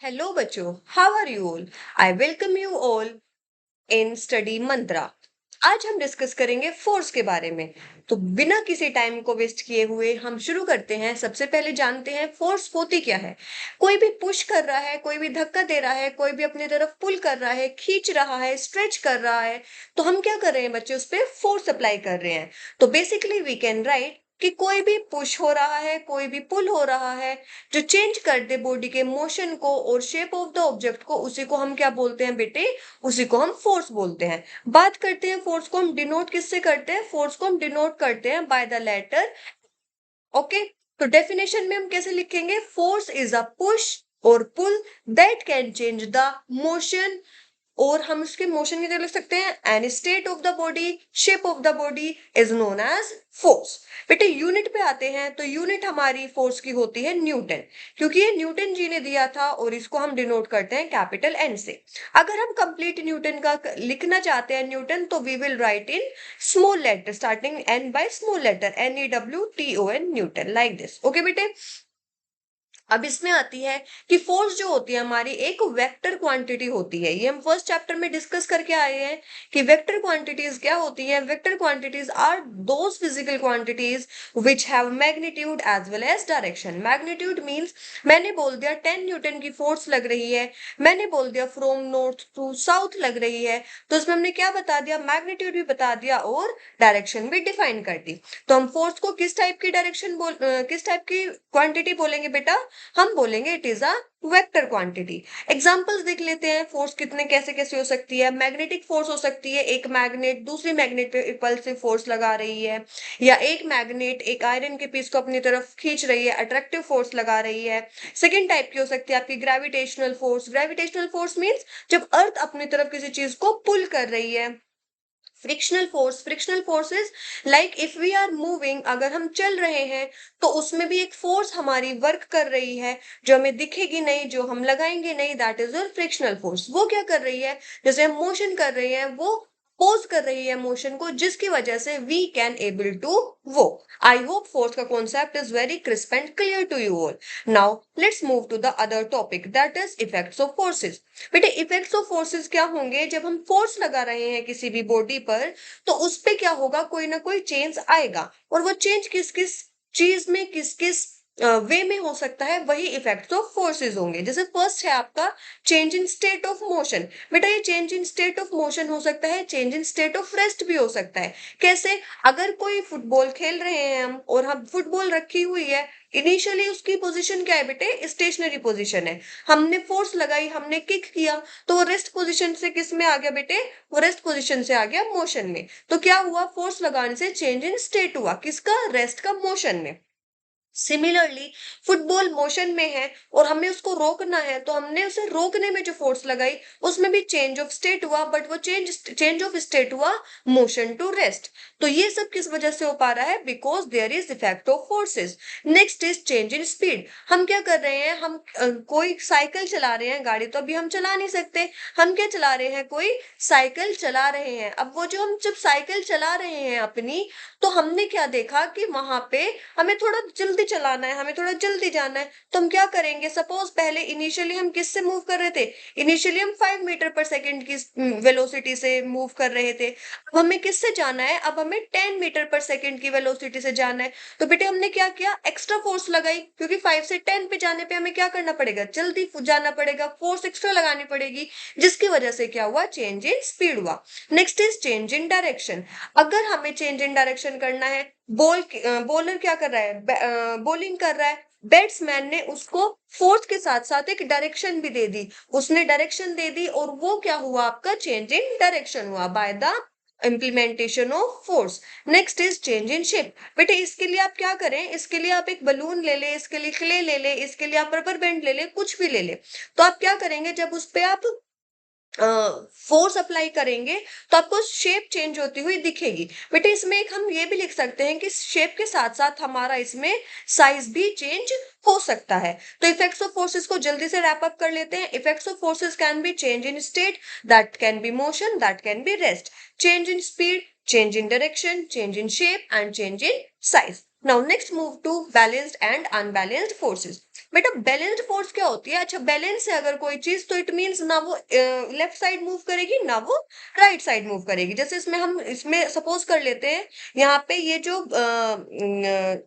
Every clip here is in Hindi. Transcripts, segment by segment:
Hello बच्चों, how are you all? I welcome you all in study मंत्रा। आज हम डिस्कस करेंगे फोर्स के बारे में। तो बिना किसी टाइम को वेस्ट किए हुए हम शुरू करते हैं। सबसे पहले जानते हैं फोर्स होती क्या है। कोई भी पुश कर रहा है, कोई भी धक्का दे रहा है, कोई भी अपनी तरफ पुल कर रहा है, खींच रहा है, स्ट्रेच कर रहा है, तो हम क्या कर रहे हैं बच्चे, उस पर फोर्स अप्लाई कर रहे हैं। तो बेसिकली वी कैन राइट कि कोई भी पुश हो रहा है, कोई भी पुल हो रहा है जो चेंज कर दे बॉडी के मोशन को और शेप ऑफ द ऑब्जेक्ट को, उसी को हम क्या बोलते हैं बेटे, उसी को हम फोर्स बोलते हैं। बात करते हैं फोर्स को हम डिनोट किससे करते हैं। फोर्स को हम डिनोट करते हैं बाय द लेटर। ओके, तो डेफिनेशन में हम कैसे लिखेंगे, फोर्स इज अ पुश और pull that can change the motion, और हम उसके मोशन की तरह लिख सकते हैं any state of the body, shape of the body is known as force. बेटे यूनिट पे आते हैं, तो यूनिट हमारी फोर्स की होती है न्यूटन, क्योंकि ये न्यूटन जी ने दिया था और इसको हम डिनोट करते हैं कैपिटल एन से। अगर हम कंप्लीट न्यूटन का लिखना चाहते हैं न्यूटन, तो we will write in small letter starting N by small letter NEWTON, Newton, like this. Okay बेटे, अब इसमें आती है कि फोर्स जो होती है हमारी एक वेक्टर क्वांटिटी होती है। ये हम फर्स्ट चैप्टर में डिस्कस करके आए हैं कि वेक्टर क्वांटिटीज क्या होती है। Vector quantities are those physical quantities which have magnitude as well as direction. Magnitude means मैंने बोल दिया 10 न्यूटन की फोर्स लग रही है, मैंने बोल दिया फ्रॉम नॉर्थ टू साउथ लग रही है, तो इसमें हमने क्या बता दिया, मैग्नीट्यूड भी बता दिया और डायरेक्शन भी डिफाइन कर दी। तो हम फोर्स को किस टाइप की डायरेक्शन किस टाइप की क्वांटिटी बोलेंगे बेटा, हम बोलेंगे it is a vector quantity. Examples देख लेते हैं फोर्स कितने कैसे कैसे हो सकती है। मैग्नेटिक फोर्स हो सकती है, एक मैग्नेट दूसरी मैग्नेट पे इपल्सिव फोर्स लगा रही है, या एक मैग्नेट एक आयरन के पीस को अपनी तरफ खींच रही है, अट्रैक्टिव फोर्स लगा रही है। सेकेंड टाइप की हो सकती है आपकी gravitational force. Gravitational force means जब अर्थ अपनी तरफ किसी चीज को पुल कर रही है। Frictional force is like if we are moving, अगर हम चल रहे हैं तो उसमें भी एक फोर्स हमारी वर्क कर रही है जो हमें दिखेगी नहीं, जो हम लगाएंगे नहीं, that is your frictional force. वो क्या कर रही है, जैसे हम मोशन कर रहे हैं वो पोज कर रही है मोशन को, जिसकी वजह से वी कैन एबल टू वो। आई होप फोर्स का concept is very crisp and clear to you all. Now let's move to the other topic that is effects of forces. बेटे इफेक्ट्स ऑफ फोर्सेस क्या होंगे, जब हम फोर्स लगा रहे हैं किसी भी बॉडी पर तो उस पे क्या होगा, कोई ना कोई चेंज आएगा, और वो चेंज किस किस चीज में किस किस वे में हो सकता है, वही इफेक्ट्स ऑफ फोर्सेस होंगे। जैसे फर्स्ट है आपका change in state of motion. बेटा ये change in state of motion हो सकता है, change in state of rest भी हो सकता है। कैसे, अगर कोई फुटबॉल खेल रहे हैं हम और हम फुटबॉल रखी हुई है, इनिशियली उसकी पोजीशन क्या है बेटे, स्टेशनरी पोजीशन है। हमने फोर्स लगाई, हमने किक किया, तो वो रेस्ट पोजीशन से किस में आ गया बेटे, वो रेस्ट पोजीशन से आ गया मोशन में। तो क्या हुआ, फोर्स लगाने से चेंज इन स्टेट हुआ, किसका, रेस्ट का, मोशन में। सिमिलरली फुटबॉल मोशन में है और हमें उसको रोकना है, तो हमने उसे रोकने में जो फोर्स लगाई उसमें भी चेंज ऑफ स्टेट हुआ, बट वो चेंज ऑफ स्टेट हुआ मोशन टू रेस्ट। तो ये सब किस वजह से हो पा रहा है, because there is effect of forces. Next is change in speed. हम क्या कर रहे हैं, हम कोई साइकिल चला रहे हैं, गाड़ी तो अभी हम चला नहीं सकते, हम क्या चला रहे हैं, कोई साइकिल चला रहे हैं। अब वो जो हम जब साइकिल चला रहे हैं अपनी, तो हमने क्या देखा कि वहां पे हमें थोड़ा जल्दी चलाना है, हमें थोड़ा जल्दी जाना है, तो हम क्या करेंगे, सपोज पहले इनिशियली हम किससे मूव कर रहे थे, इनिशियली हम 5 मीटर पर सेकंड की वेलोसिटी से मूव कर रहे थे। अब हमें किससे जाना है, अब हमें 10 मीटर पर सेकंड की वेलोसिटी से जाना है। तो बेटे हमने क्या किया, एक्स्ट्रा फोर्स लगाई, क्योंकि 5 से 10 पे जाने पे हमें क्या करना पड़ेगा, जल्दी जाना पड़ेगा, फोर्स एक्स्ट्रा लगानी पड़ेगी, जिसकी वजह से क्या हुआ, चेंज इन स्पीड हुआ। Next is change in direction. अगर हमें चेंज इन डायरेक्शन करना है, बॉलर क्या कर रहा है, बॉलिंग कर रहा है, बैट्समैन ने उसको फोर्स के साथ साथ एक डायरेक्शन भी दे दी, उसने डायरेक्शन दे दी, और वो क्या हुआ, आपका चेंज इन डायरेक्शन हुआ by the implementation of force. Next is change in shape. बेटे इसके लिए आप क्या करें, इसके लिए आप एक बलून ले ले, इसके लिए क्ले ले ले, इसके लिए आप रबर बैंड ले ले, कुछ भी ले ले, तो आप क्या करेंगे, जब उस पे आप फोर्स अप्लाई करेंगे तो आपको शेप चेंज होती हुई दिखेगी। बेटे इसमें एक हम ये भी लिख सकते हैं कि शेप के साथ साथ हमारा इसमें साइज भी चेंज हो सकता है। तो इफेक्ट्स ऑफ फोर्सेस को जल्दी से रैप अप कर लेते हैं। Effects of forces can be change in state, that can be motion, that can be rest, change in speed, change in direction, change in shape and change in size. Now next move to balanced and unbalanced forces. बेटा बैलेंस्ड फोर्स क्या होती है? अच्छा, बैलेंस है अगर कोई चीज तो इट मींस ना वो लेफ्ट साइड मूव करेगी ना वो राइट साइड मूव करेगी। जैसे इसमें सपोज कर लेते हैं, यहाँ पे ये जो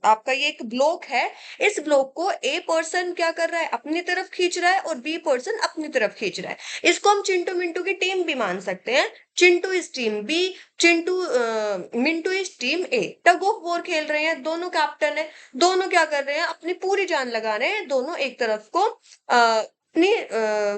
आपका ये एक ब्लॉक है, इस ब्लॉक को ए पर्सन क्या कर रहा है, अपनी तरफ खींच रहा है और बी पर्सन अपनी तरफ खींच रहा है। इसको हम चिंटू मिंटू की टीम भी मान सकते हैं। Chintu is team B, Chintu Mintu is team A. Tug of war खेल रहे हैं, दोनों कैप्टन है, दोनों क्या कर रहे हैं, अपनी पूरी जान लगा रहे हैं दोनों एक तरफ को अपनी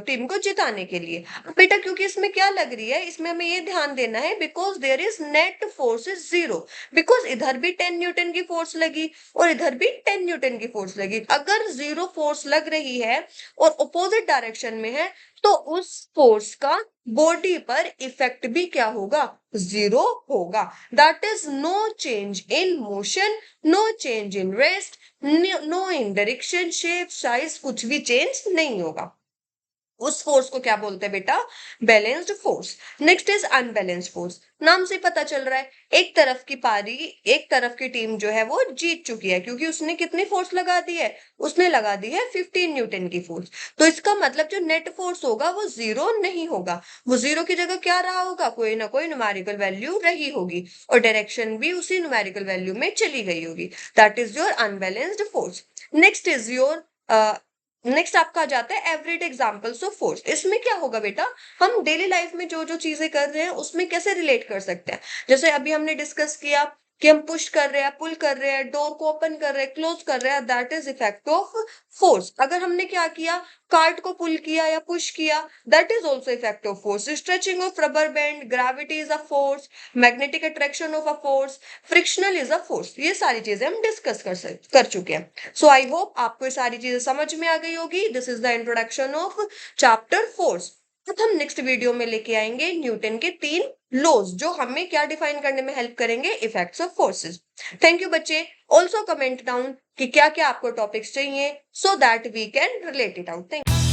टीम को जिताने के लिए। बेटा क्योंकि इसमें क्या लग रही है, इसमें हमें ये ध्यान देना है because there is net force is 0। बिकॉज इधर भी 10 न्यूटन की फोर्स लगी और इधर भी 10 न्यूटन की फोर्स लगी। अगर 0 फोर्स लग रही है और ऑपोजिट डायरेक्शन में है तो उस फोर्स का बॉडी पर इफेक्ट भी क्या होगा, 0 होगा। That is no change in motion, no change in rest, no in direction, shape, size, कुछ भी चेंज नहीं होगा। उस फोर्स को क्या बोलते हैं बेटा, balanced force. Next is unbalanced force. नाम से पता चल रहा है एक तरफ की पारी, एक तरफ की टीम जो है वो जीत चुकी है क्योंकि उसने कितनी फोर्स लगा दी है, उसने लगा दी है 15 न्यूटन की फोर्स। तो इसका मतलब जो नेट फोर्स होगा वो 0 नहीं होगा, वो 0 की जगह क्या रहा होगा, कोई ना कोई न्यूमेरिकल वैल्यू रही होगी और डायरेक्शन भी उसी न्यूमेरिकल वैल्यू में चली गई होगी। That is your unbalanced force. Next is your next आपका आ जाता है एवरीडे एग्जांपल्स ऑफ फोर्स। इसमें क्या होगा बेटा, हम डेली लाइफ में जो जो चीजें कर रहे हैं उसमें कैसे रिलेट कर सकते हैं। जैसे अभी हमने डिस्कस किया कि हम पुश कर रहे हैं, पुल कर रहे हैं, डोर को ओपन कर रहे हैं, क्लोज कर रहे हैं, that is effect of force. अगर हमने क्या किया, कार्ट को पुल किया या पुश किया, that is also effect of force. Stretching of rubber band, gravity is a force, magnetic attraction of a force, frictional is a force. ये सारी चीजें हम डिस्कस कर चुके हैं। सो आई होप आपको ये सारी चीजें समझ में आ गई होगी। This is the introduction of chapter force. अब हम नेक्स्ट वीडियो में लेके आएंगे न्यूटन के 3 लॉज जो हमें क्या डिफाइन करने में हेल्प करेंगे, effects of forces. Thank you बच्चे। ऑल्सो कमेंट डाउन कि क्या क्या आपको टॉपिक्स चाहिए so that we can relate it out. Thank you.